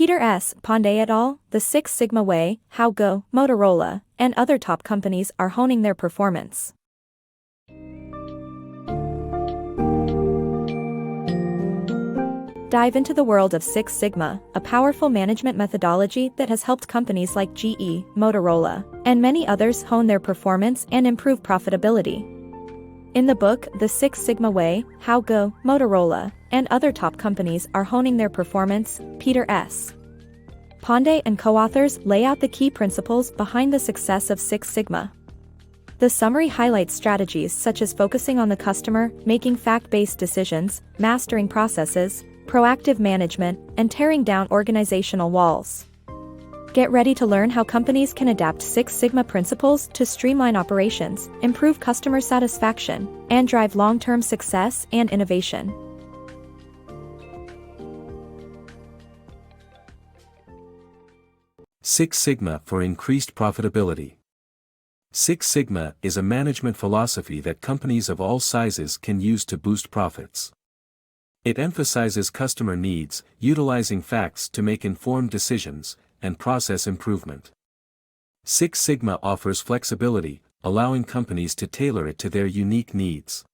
Peter S. Pande et al., The Six Sigma Way, How Go, Motorola, and other top companies are honing their performance. Dive into the world of Six Sigma, a powerful management methodology that has helped companies like GE, Motorola, and many others hone their performance and improve profitability. In the book, The Six Sigma Way, How Go, Motorola, and other top companies are honing their performance, Peter S. Pande and co-authors lay out the key principles behind the success of Six Sigma. The summary highlights strategies such as focusing on the customer, making fact-based decisions, mastering processes, proactive management, and tearing down organizational walls. Get ready to learn how companies can adapt Six Sigma principles to streamline operations, improve customer satisfaction, and drive long-term success and innovation. Six Sigma for increased profitability. Six Sigma is a management philosophy that companies of all sizes can use to boost profits. It emphasizes customer needs, utilizing facts to make informed decisions, and process improvement. Six Sigma offers flexibility, allowing companies to tailor it to their unique needs.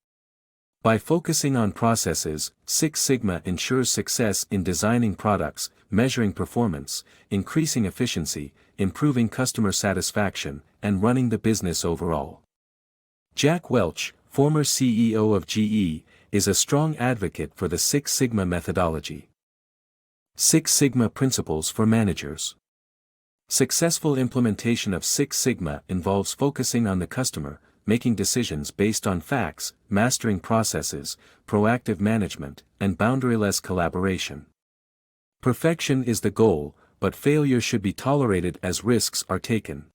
By focusing on processes, Six Sigma ensures success in designing products, measuring performance, increasing efficiency, improving customer satisfaction, and running the business overall. Jack Welch, former CEO of GE, is a strong advocate for the Six Sigma methodology. Six Sigma principles for managers. Successful implementation of Six Sigma involves focusing on the customer, making decisions based on facts, mastering processes, proactive management, and boundaryless collaboration. Perfection is the goal, but failure should be tolerated as risks are taken.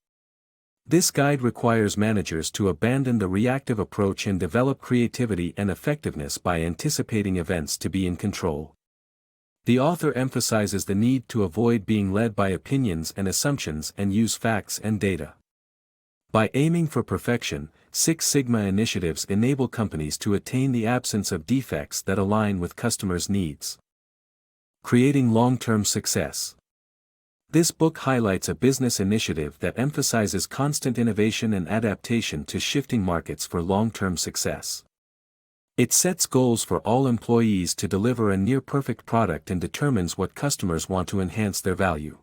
This guide requires managers to abandon the reactive approach and develop creativity and effectiveness by anticipating events to be in control. The author emphasizes the need to avoid being led by opinions and assumptions and use facts and data. By aiming for perfection, Six Sigma initiatives enable companies to attain the absence of defects that align with customers' needs. Creating long-term success. This book highlights a business initiative that emphasizes constant innovation and adaptation to shifting markets for long-term success. It sets goals for all employees to deliver a near-perfect product and determines what customers want to enhance their value.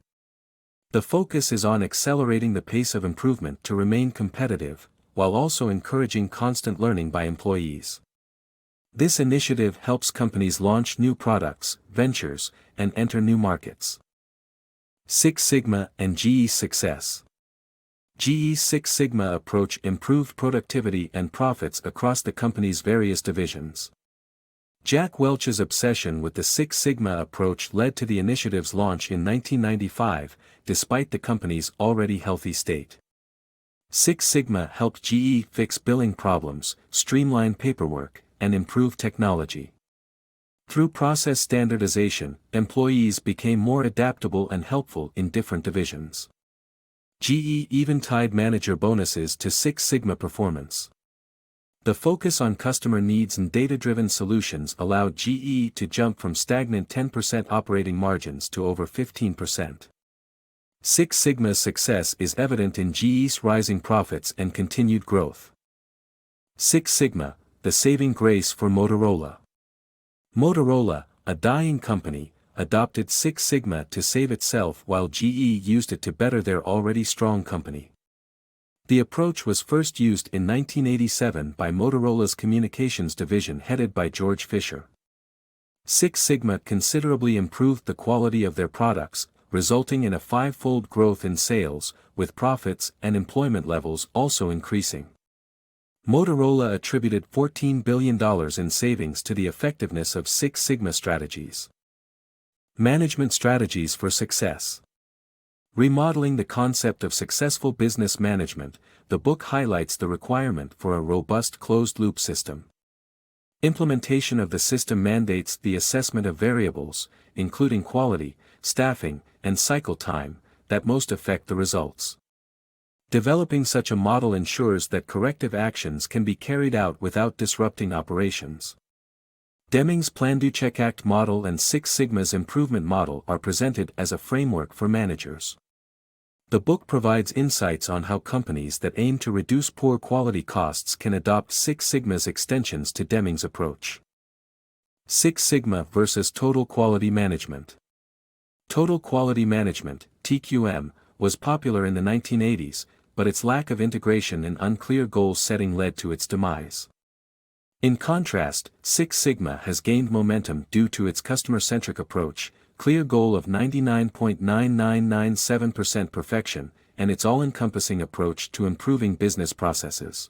The focus is on accelerating the pace of improvement to remain competitive, while also encouraging constant learning by employees. This initiative helps companies launch new products, ventures, and enter new markets. Six Sigma and GE's success. GE's Six Sigma approach improved productivity and profits across the company's various divisions. Jack Welch's obsession with the Six Sigma approach led to the initiative's launch in 1995, despite the company's already healthy state. Six Sigma helped GE fix billing problems, streamline paperwork, and improve technology. Through process standardization, employees became more adaptable and helpful in different divisions. GE even tied manager bonuses to Six Sigma performance. The focus on customer needs and data-driven solutions allowed GE to jump from stagnant 10% operating margins to over 15%. Six Sigma's success is evident in GE's rising profits and continued growth. Six Sigma, the saving grace for Motorola. Motorola, a dying company, adopted Six Sigma to save itself while GE used it to better their already strong company. The approach was first used in 1987 by Motorola's communications division headed by George Fisher. Six Sigma considerably improved the quality of their products, resulting in a five-fold growth in sales, with profits and employment levels also increasing. Motorola attributed $14 billion in savings to the effectiveness of Six Sigma strategies. Management strategies for success. Remodeling the concept of successful business management, the book highlights the requirement for a robust closed-loop system. Implementation of the system mandates the assessment of variables, including quality, staffing, and cycle time, that most affect the results. Developing such a model ensures that corrective actions can be carried out without disrupting operations. Deming's Plan-Do-Check-Act model and Six Sigma's improvement model are presented as a framework for managers. The book provides insights on how companies that aim to reduce poor quality costs can adopt Six Sigma's extensions to Deming's approach. Six Sigma versus Total Quality Management. Total Quality Management, TQM, was popular in the 1980s, but its lack of integration and unclear goal setting led to its demise. In contrast, Six Sigma has gained momentum due to its customer-centric approach, clear goal of 99.9997% perfection, and its all-encompassing approach to improving business processes.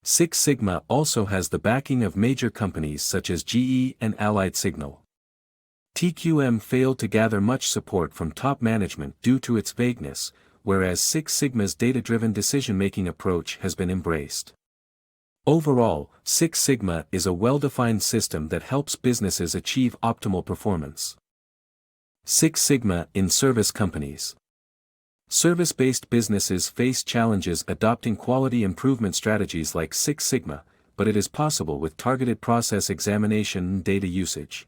Six Sigma also has the backing of major companies such as GE and Allied Signal. TQM failed to gather much support from top management due to its vagueness, whereas Six Sigma's data-driven decision-making approach has been embraced. Overall, Six Sigma is a well-defined system that helps businesses achieve optimal performance. Six Sigma in service companies. Service-based businesses face challenges adopting quality improvement strategies like Six Sigma, but it is possible with targeted process examination and data usage.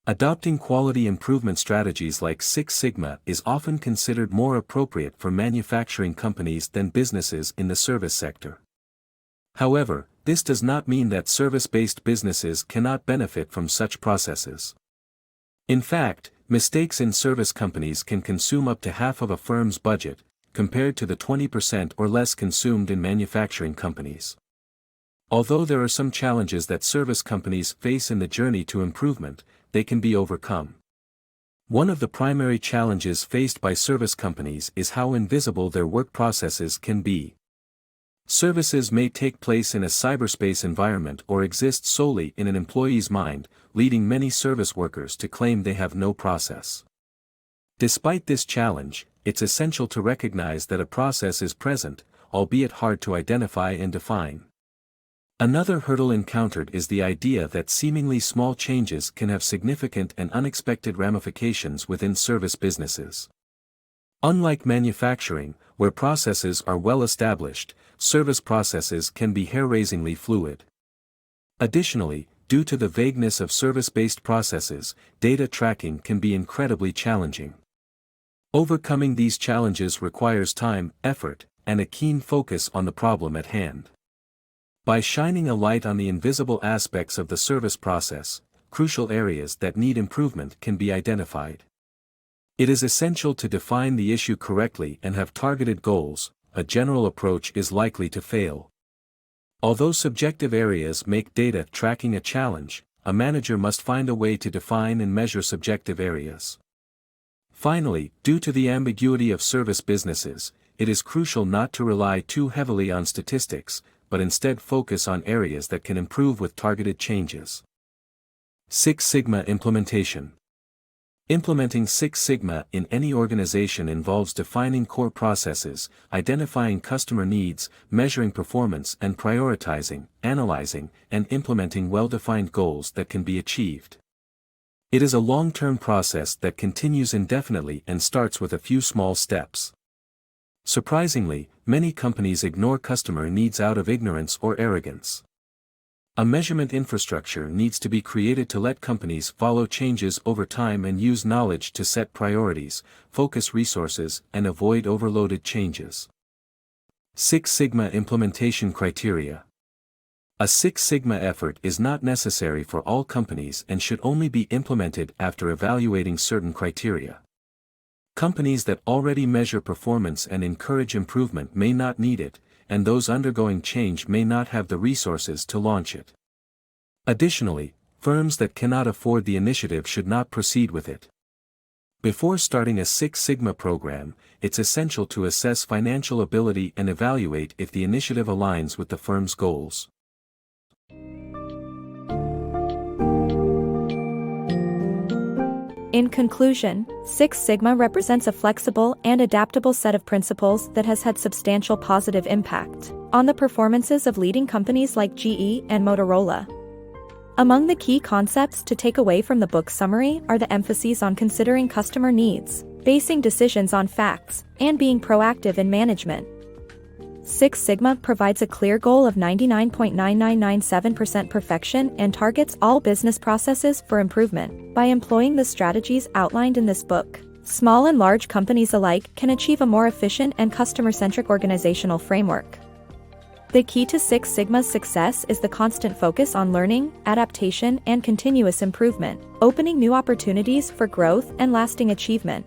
Adopting quality improvement strategies like Six Sigma is often considered more appropriate for manufacturing companies than businesses in the service sector. However, this does not mean that service-based businesses cannot benefit from such processes. In fact, mistakes in service companies can consume up to half of a firm's budget, compared to the 20% or less consumed in manufacturing companies. Although there are some challenges that service companies face in the journey to improvement, they can be overcome. One of the primary challenges faced by service companies is how invisible their work processes can be. Services may take place in a cyberspace environment or exist solely in an employee's mind, leading many service workers to claim they have no process. Despite this challenge, it's essential to recognize that a process is present, albeit hard to identify and define. Another hurdle encountered is the idea that seemingly small changes can have significant and unexpected ramifications within service businesses. Unlike manufacturing, where processes are well established, service processes can be hair-raisingly fluid. Additionally, due to the vagueness of service-based processes, data tracking can be incredibly challenging. Overcoming these challenges requires time, effort, and a keen focus on the problem at hand. By shining a light on the invisible aspects of the service process, crucial areas that need improvement can be identified. It is essential to define the issue correctly and have targeted goals. A general approach is likely to fail. Although subjective areas make data tracking a challenge, a manager must find a way to define and measure subjective areas. Finally, due to the ambiguity of service businesses, it is crucial not to rely too heavily on statistics, but instead focus on areas that can improve with targeted changes. Six Sigma implementation. Implementing Six Sigma in any organization involves defining core processes, identifying customer needs, measuring performance, and prioritizing, analyzing, and implementing well-defined goals that can be achieved. It is a long-term process that continues indefinitely and starts with a few small steps. Surprisingly, many companies ignore customer needs out of ignorance or arrogance. A measurement infrastructure needs to be created to let companies follow changes over time and use knowledge to set priorities, focus resources, and avoid overloaded changes. Six Sigma implementation criteria. A Six Sigma effort is not necessary for all companies and should only be implemented after evaluating certain criteria. Companies that already measure performance and encourage improvement may not need it, and those undergoing change may not have the resources to launch it. Additionally, firms that cannot afford the initiative should not proceed with it. Before starting a Six Sigma program, it's essential to assess financial ability and evaluate if the initiative aligns with the firm's goals. In conclusion, Six Sigma represents a flexible and adaptable set of principles that has had substantial positive impact on the performances of leading companies like GE and Motorola. Among the key concepts to take away from the book's summary are the emphases on considering customer needs, basing decisions on facts, and being proactive in management. Six Sigma provides a clear goal of 99.9997% perfection and targets all business processes for improvement. By employing the strategies outlined in this book, small and large companies alike can achieve a more efficient and customer-centric organizational framework. The key to Six Sigma's success is the constant focus on learning, adaptation, and continuous improvement, opening new opportunities for growth and lasting achievement.